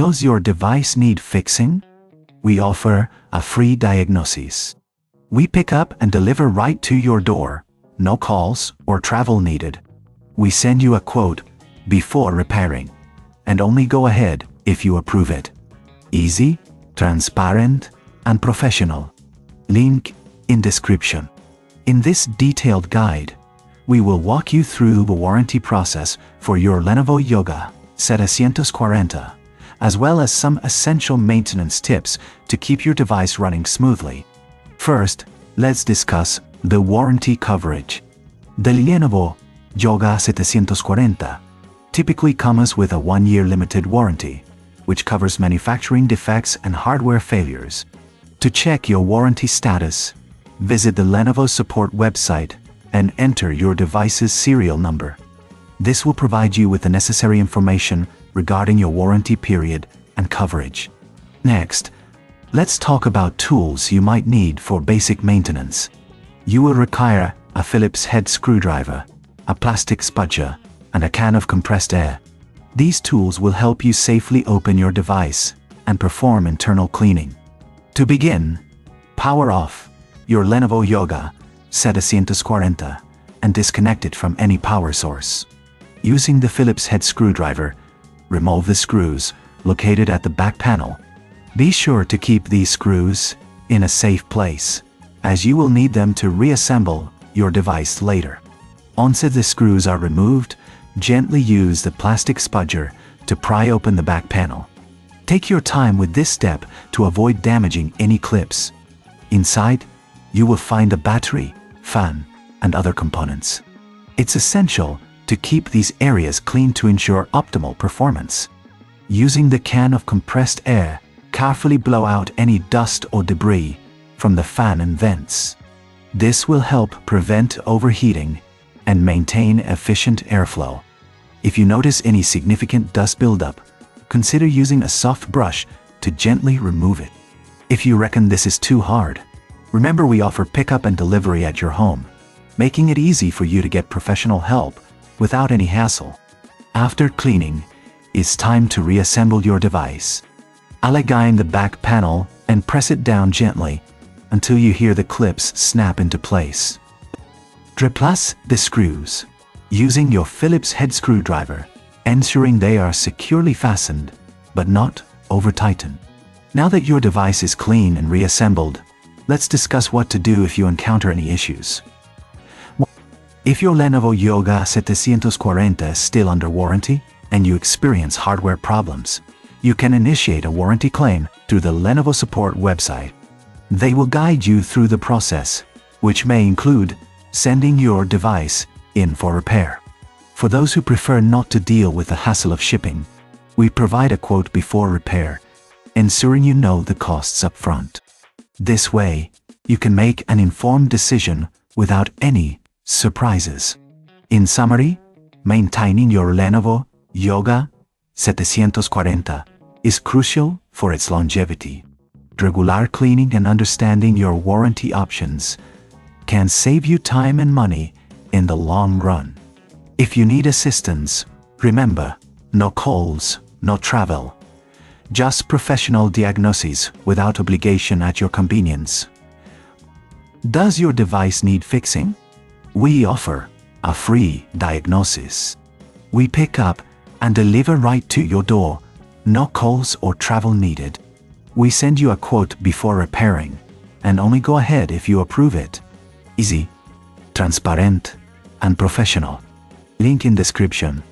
Does your device need fixing? We offer a free diagnosis. We pick up and deliver right to your door, no calls or travel needed. We send you a quote before repairing, and only go ahead if you approve it. Easy, transparent, and professional. Link in description. In this detailed guide, we will walk you through the warranty process for your Lenovo Yoga C740, as well as some essential maintenance tips to keep your device running smoothly. First, let's discuss the warranty coverage. The Lenovo Yoga C740 typically comes with a 1-year limited warranty, which covers manufacturing defects and hardware failures. To check your warranty status, visit the Lenovo support website and enter your device's serial number. This will provide you with the necessary information regarding your warranty period and coverage. Next, let's talk about tools you might need for basic maintenance. You will require a Phillips head screwdriver, a plastic spudger, and a can of compressed air. These tools will help you safely open your device and perform internal cleaning. To begin, power off your Lenovo Yoga C740 and disconnect it from any power source. Using the Phillips head screwdriver, remove the screws located at the back panel. Be sure to keep these screws in a safe place, as you will need them to reassemble your device later. Once the screws are removed, gently use the plastic spudger to pry open the back panel. Take your time with this step to avoid damaging any clips. Inside, you will find a battery, fan, and other components. It's essential to keep these areas clean to ensure optimal performance. Using the can of compressed air, carefully blow out any dust or debris from the fan and vents. This will help prevent overheating and maintain efficient airflow. If you notice any significant dust buildup, consider using a soft brush to gently remove it. If you reckon this is too hard, remember we offer pickup and delivery at your home, making it easy for you to get professional help without any hassle. After cleaning, it's time to reassemble your device. Align the back panel and press it down gently until you hear the clips snap into place. Replace the screws using your Phillips head screwdriver, ensuring they are securely fastened but not over-tightened. Now that your device is clean and reassembled, let's discuss what to do if you encounter any issues. If your Lenovo Yoga C740 is still under warranty and you experience hardware problems, you can initiate a warranty claim through the Lenovo support website. They will guide you through the process, which may include sending your device in for repair. For those who prefer not to deal with the hassle of shipping, we provide a quote before repair, ensuring you know the costs up front. This way, you can make an informed decision without any surprises. In summary, maintaining your Lenovo Yoga C740 is crucial for its longevity. Regular cleaning and understanding your warranty options can save you time and money in the long run. If you need assistance, remember, no calls, no travel. Just professional diagnosis without obligation at your convenience. Does your device need fixing? We offer a free diagnosis. We pick up and deliver right to your door, no calls or travel needed. We send you a quote before repairing, and only go ahead if you approve it. Easy, transparent, and professional. Link in description.